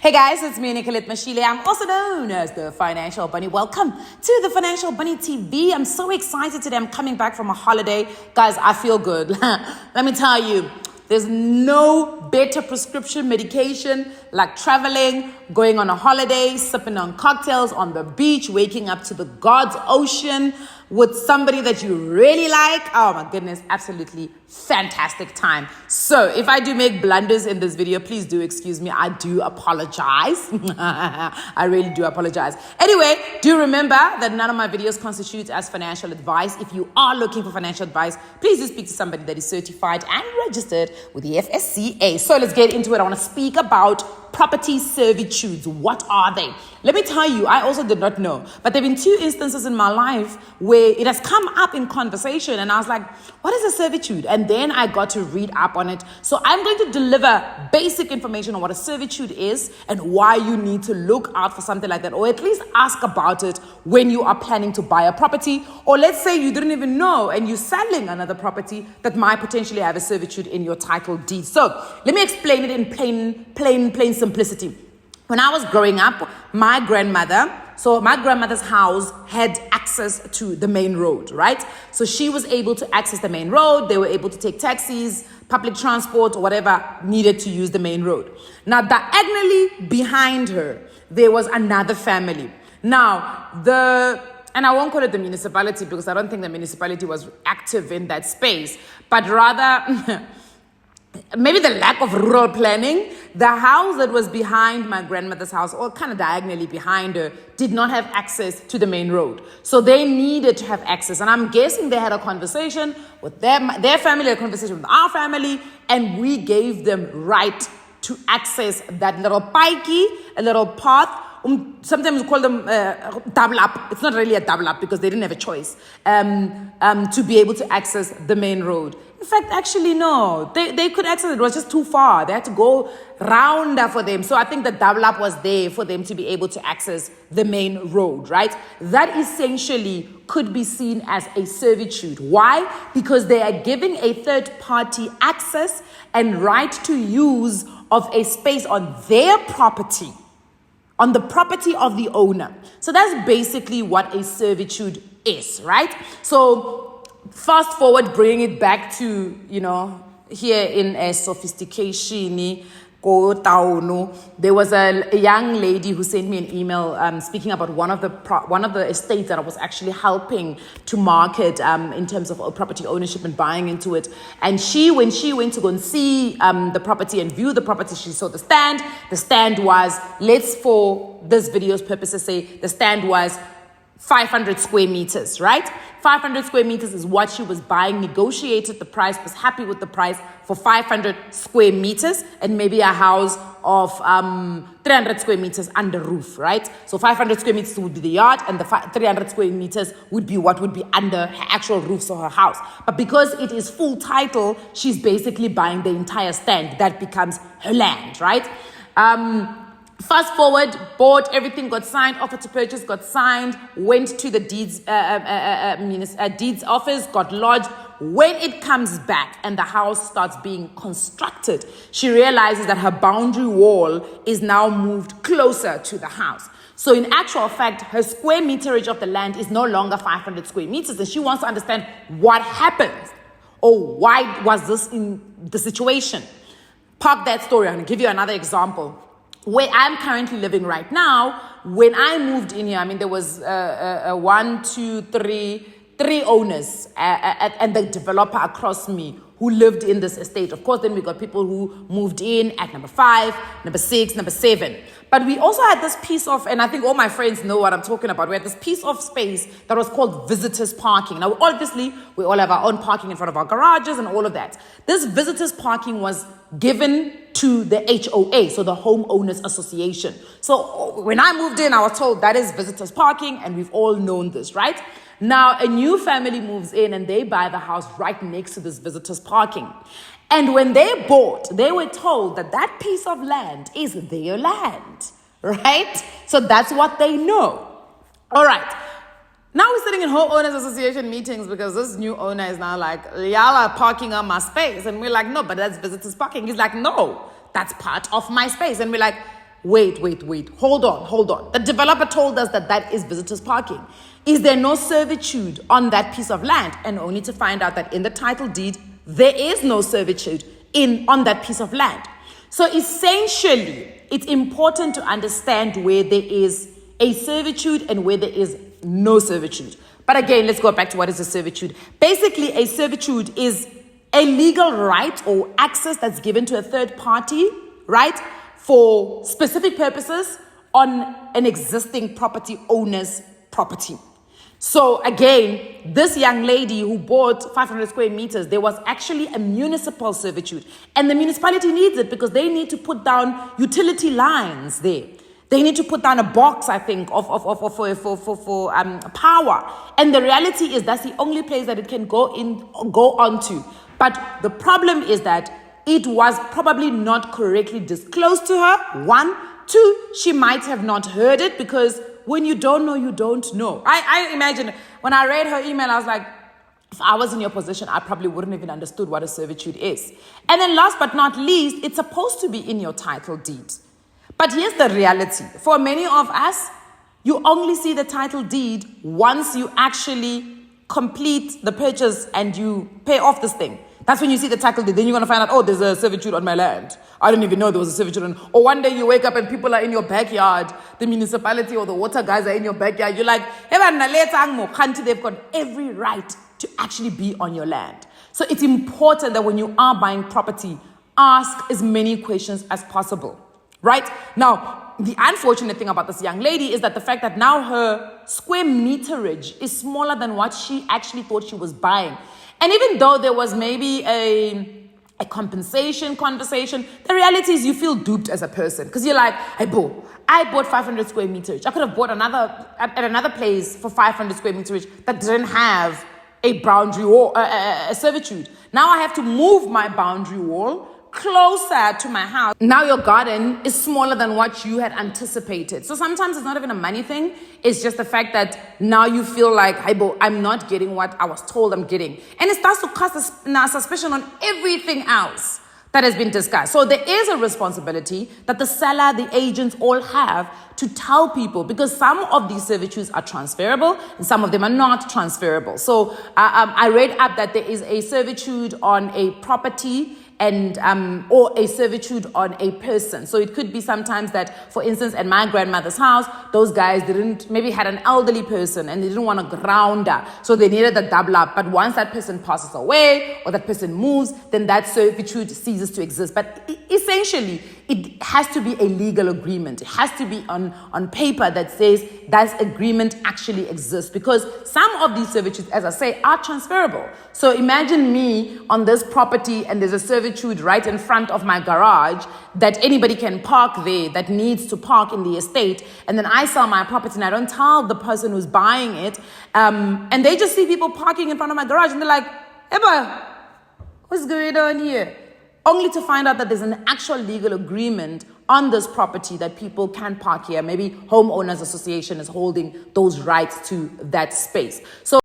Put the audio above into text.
Hey guys, it's me, Nicolette Mashile. I'm also known as the Financial Bunny. Welcome to the Financial Bunny TV. I'm so excited today. I'm coming back from a holiday. Guys, I feel good. Let me tell you, there's no better prescription medication like traveling, going on a holiday, sipping on cocktails on the beach, waking up to the God's ocean with somebody that you really like. Oh my goodness, absolutely fantastic time. So if I do make blunders in this video, please do excuse me. I do apologize. I really do apologize. Anyway, do remember that none of my videos constitute as financial advice. If you are looking for financial advice, please do speak to somebody that is certified and registered with the FSCA. So let's get into it. I want to speak about property servitudes. What are they? Let me tell you, I also did not know, but there have been two instances in my life where it has come up in conversation and I was like, what is a servitude? And then I got to read up on it. So I'm going to deliver basic information on what a servitude is and why you need to look out for something like that, or at least ask about it when you are planning to buy a property. Or let's say you didn't even know and you're selling another property that might potentially have a servitude in your title deed. So let me explain it in plain simplicity. When I was growing up, my grandmother's house had access to the main road, right? So she was able to access the main road. They were able to take taxis, public transport, or whatever needed to use the main road. Now, diagonally behind her, there was another family. Now, and I won't call it the municipality because I don't think the municipality was active in that space, but rather maybe the lack of rural planning. The house that was behind my grandmother's house, or kind of diagonally behind her, did not have access to the main road. So they needed to have access. And I'm guessing they had a conversation with their family, a conversation with our family, and we gave them right to access that little pikey, a little path. Sometimes we call them double up. It's not really a double up because they didn't have a choice to be able to access the main road. In fact, actually, no. They could access it. It was just too far. They had to go round for them. So I think the double up was there for them to be able to access the main road, right? That essentially could be seen as a servitude. Why? Because they are giving a third party access and right to use of a space on their property, on the property of the owner. So that's basically what a servitude is, right? So fast forward, bring it back to, here in a sophistication, there was a young lady who sent me an email speaking about one of the estates that I was actually helping to market in terms of property ownership and buying into it. And when she went to go and see the property and view the property, she saw the stand. The stand was, let's for this video's purposes say, the stand was 500 square meters, right? 500 square meters is what she was buying, negotiated the price, was happy with the price for 500 square meters and maybe a house of 300 square meters under roof, right? So 500 square meters would be the yard and the 300 square meters would be what would be under her actual roofs of her house. But because it is full title, she's basically buying the entire stand. That becomes her land, right? Fast forward, bought, everything got signed, offer to purchase got signed, went to the deeds office, got lodged. When it comes back and the house starts being constructed, she realizes that her boundary wall is now moved closer to the house. So in actual fact, her square meterage of the land is no longer 500 square meters, and she wants to understand what happened or why was this in the situation. Park that story. I'm going to give you another example. Where I'm currently living right now, when I moved in here, there was three owners and the developer across me who lived in this estate. Of course, then we got people who moved in at number 5, number 6, number 7. But we also had this piece of, and I think all my friends know what I'm talking about, we had this piece of space that was called visitors parking. Now, obviously, we all have our own parking in front of our garages and all of that. This visitors parking was given to the HOA, so the Homeowners Association. So when I moved in, I was told that is visitors parking, and we've all known this, right? Now, a new family moves in and they buy the house right next to this visitors parking. And when they bought, they were told that that piece of land is their land, right? So that's what they know. All right. Now we're sitting in homeowners association meetings because this new owner is now like, y'all are parking on my space. And we're like, no, but that's visitors parking. He's like, no, that's part of my space. And we're like, wait. Hold on. The developer told us that that is visitors parking. Is there no servitude on that piece of land? And only to find out that in the title deed, there is no servitude on that piece of land. So essentially, it's important to understand where there is a servitude and where there is no servitude. But again, let's go back to what is a servitude. Basically, a servitude is a legal right or access that's given to a third party, right, for specific purposes on an existing property owner's property. So again, this young lady who bought 500 square meters, there was actually a municipal servitude. And the municipality needs it because they need to put down utility lines there. They need to put down a box, I think, for power. And the reality is that's the only place that it can go onto. But the problem is that it was probably not correctly disclosed to her. 1, 2, she might have not heard it because when you don't know, you don't know. I imagine when I read her email, I was like, if I was in your position, I probably wouldn't even understood what a servitude is. And then last but not least, it's supposed to be in your title deed. But here's the reality. For many of us, you only see the title deed once you actually complete the purchase and you pay off this thing. That's when you see the title deed. Then you're going to find out, oh, there's a servitude on my land. I didn't even know there was a servitude on. Or one day you wake up and people are in your backyard. The municipality or the water guys are in your backyard. You're like, they've got every right to actually be on your land. So it's important that when you are buying property, ask as many questions as possible. Right? Now, the unfortunate thing about this young lady is that the fact that now her square meterage is smaller than what she actually thought she was buying. And even though there was maybe a compensation conversation, the reality is you feel duped as a person. Because you're like, I bought 500 square meterage. I could have bought another place for 500 square meterage that didn't have a boundary wall, a servitude. Now I have to move my boundary wall closer to my house. Now your garden is smaller than what you had anticipated. So sometimes it's not even a money thing. It's just the fact that now you feel like, I'm not getting what I was told I'm getting. And it starts to cast a suspicion on everything else that has been discussed. So there is a responsibility that the seller, the agents all have to tell people, because some of these servitudes are transferable and some of them are not transferable. So I read up that there is a servitude on a property and or a servitude on a person. So it could be sometimes that, for instance, at my grandmother's house, those guys maybe had an elderly person and they didn't want to ground her. So they needed a double up. But once that person passes away or that person moves, then that servitude ceases to exist. But essentially, it has to be a legal agreement. It has to be on paper that says that agreement actually exists, because some of these servitudes, as I say, are transferable. So imagine me on this property and there's a servitude right in front of my garage that anybody can park there, that needs to park in the estate, and then I sell my property and I don't tell the person who's buying it, and they just see people parking in front of my garage and they're like, Eba, what's going on here? Only to find out that there's an actual legal agreement on this property that people can park here. Maybe homeowners association is holding those rights to that space. So